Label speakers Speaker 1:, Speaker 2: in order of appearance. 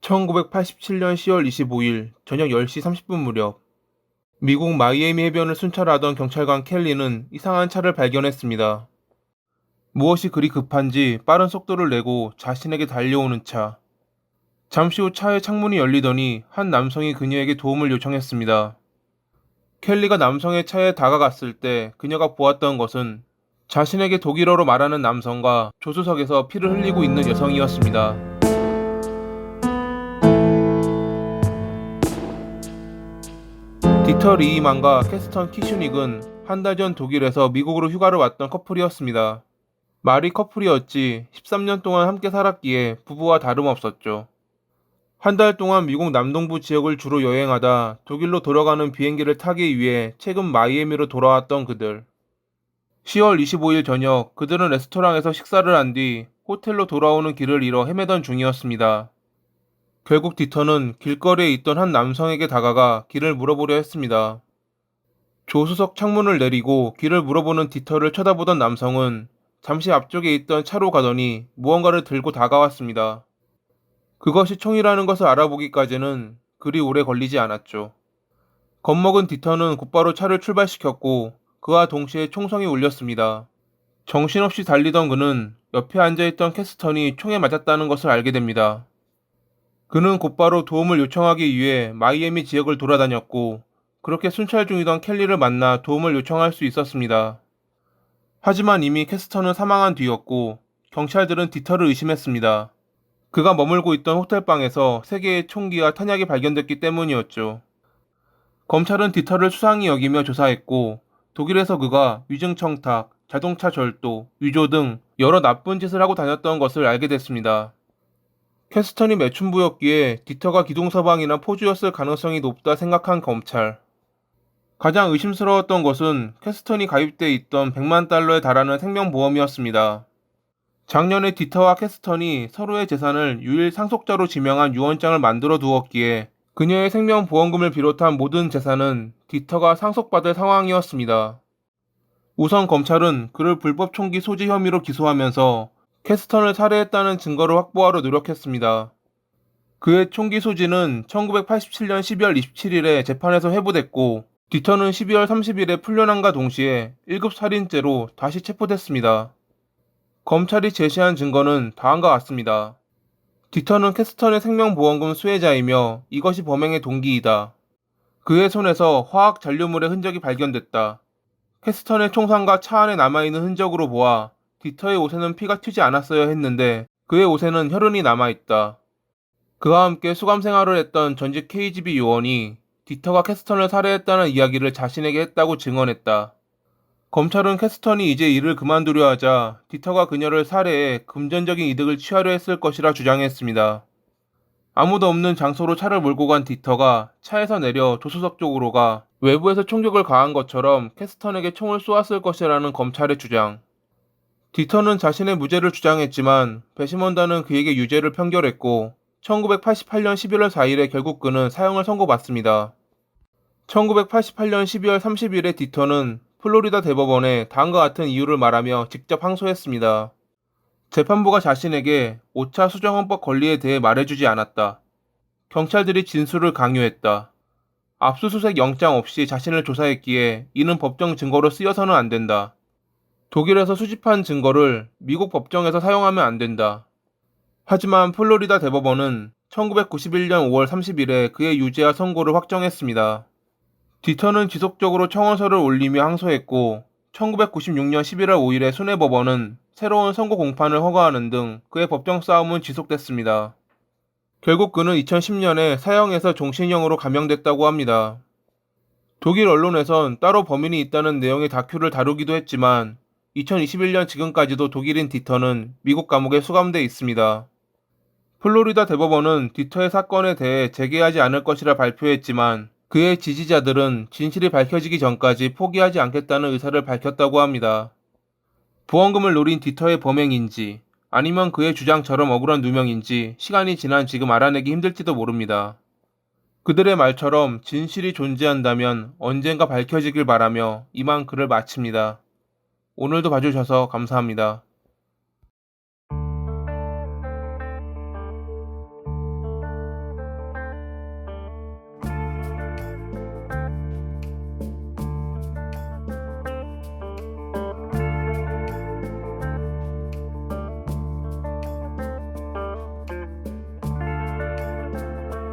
Speaker 1: 1987년 10월 25일 저녁 10시 30분 무렵 미국 마이애미 해변을 순찰하던 경찰관 켈리는 이상한 차를 발견했습니다. 무엇이 그리 급한지 빠른 속도를 내고 자신에게 달려오는 차. 잠시 후 차의 창문이 열리더니 한 남성이 그녀에게 도움을 요청했습니다. 켈리가 남성의 차에 다가갔을 때 그녀가 보았던 것은 자신에게 독일어로 말하는 남성과 조수석에서 피를 흘리고 있는 여성이었습니다. 디터 리이만과 캐스턴 키슈닉은 한 달 전 독일에서 미국으로 휴가를 왔던 커플이었습니다. 말이 커플이었지 13년 동안 함께 살았기에 부부와 다름없었죠. 한 달 동안 미국 남동부 지역을 주로 여행하다 독일로 돌아가는 비행기를 타기 위해 최근 마이애미로 돌아왔던 그들. 10월 25일 저녁 그들은 레스토랑에서 식사를 한 뒤 호텔로 돌아오는 길을 잃어 헤매던 중이었습니다. 결국 디터는 길거리에 있던 한 남성에게 다가가 길을 물어보려 했습니다. 조수석 창문을 내리고 길을 물어보는 디터를 쳐다보던 남성은 잠시 앞쪽에 있던 차로 가더니 무언가를 들고 다가왔습니다. 그것이 총이라는 것을 알아보기까지는 그리 오래 걸리지 않았죠. 겁먹은 디터는 곧바로 차를 출발시켰고 그와 동시에 총성이 울렸습니다. 정신없이 달리던 그는 옆에 앉아있던 캐스턴이 총에 맞았다는 것을 알게 됩니다. 그는 곧바로 도움을 요청하기 위해 마이애미 지역을 돌아다녔고 그렇게 순찰 중이던 켈리를 만나 도움을 요청할 수 있었습니다. 하지만 이미 캐스턴은 사망한 뒤였고 경찰들은 디터를 의심했습니다. 그가 머물고 있던 호텔방에서 3개의 총기와 탄약이 발견됐기 때문이었죠. 검찰은 디터를 수상히 여기며 조사했고 독일에서 그가 위증청탁, 자동차 절도, 위조 등 여러 나쁜 짓을 하고 다녔던 것을 알게 됐습니다. 캐스턴이 매춘부였기에 디터가 기동서방이나 포주였을 가능성이 높다 생각한 검찰. 가장 의심스러웠던 것은 캐스턴이 가입돼 있던 100만 달러에 달하는 생명보험이었습니다. 작년에 디터와 캐스턴이 서로의 재산을 유일 상속자로 지명한 유언장을 만들어 두었기에 그녀의 생명보험금을 비롯한 모든 재산은 디터가 상속받을 상황이었습니다. 우선 검찰은 그를 불법 총기 소지 혐의로 기소하면서 캐스턴을 살해했다는 증거를 확보하려 노력했습니다. 그의 총기 소지는 1987년 12월 27일에 재판에서 회부됐고 디터는 12월 30일에 풀려남과 동시에 1급 살인죄로 다시 체포됐습니다. 검찰이 제시한 증거는 다음과 같습니다. 디터는 캐스턴의 생명보험금 수혜자이며 이것이 범행의 동기이다. 그의 손에서 화학 잔류물의 흔적이 발견됐다. 캐스턴의 총상과 차 안에 남아있는 흔적으로 보아 디터의 옷에는 피가 튀지 않았어야 했는데 그의 옷에는 혈흔이 남아있다. 그와 함께 수감 생활을 했던 전직 KGB 요원이 디터가 캐스턴을 살해했다는 이야기를 자신에게 했다고 증언했다. 검찰은 캐스턴이 이제 일을 그만두려 하자 디터가 그녀를 살해해 금전적인 이득을 취하려 했을 것이라 주장했습니다. 아무도 없는 장소로 차를 몰고 간 디터가 차에서 내려 조수석 쪽으로 가 외부에서 총격을 가한 것처럼 캐스턴에게 총을 쏘았을 것이라는 검찰의 주장. 디터는 자신의 무죄를 주장했지만 배심원단은 그에게 유죄를 판결했고 1988년 11월 4일에 결국 그는 사형을 선고받습니다. 1988년 12월 30일에 디터는 플로리다 대법원에 다음과 같은 이유를 말하며 직접 항소했습니다. 재판부가 자신에게 5차 수정헌법 권리에 대해 말해주지 않았다. 경찰들이 진술을 강요했다. 압수수색 영장 없이 자신을 조사했기에 이는 법정 증거로 쓰여서는 안 된다. 독일에서 수집한 증거를 미국 법정에서 사용하면 안 된다. 하지만 플로리다 대법원은 1991년 5월 30일에 그의 유죄와 선고를 확정했습니다. 디터는 지속적으로 청원서를 올리며 항소했고 1996년 11월 5일에 수뇌법원은 새로운 선고 공판을 허가하는 등 그의 법정 싸움은 지속됐습니다. 결국 그는 2010년에 사형에서 종신형으로 감형됐다고 합니다. 독일 언론에선 따로 범인이 있다는 내용의 다큐를 다루기도 했지만 2021년 지금까지도 독일인 디터는 미국 감옥에 수감돼 있습니다. 플로리다 대법원은 디터의 사건에 대해 재개하지 않을 것이라 발표했지만 그의 지지자들은 진실이 밝혀지기 전까지 포기하지 않겠다는 의사를 밝혔다고 합니다. 보험금을 노린 디터의 범행인지 아니면 그의 주장처럼 억울한 누명인지 시간이 지난 지금 알아내기 힘들지도 모릅니다. 그들의 말처럼 진실이 존재한다면 언젠가 밝혀지길 바라며 이만 글을 마칩니다. 오늘도 봐주셔서 감사합니다.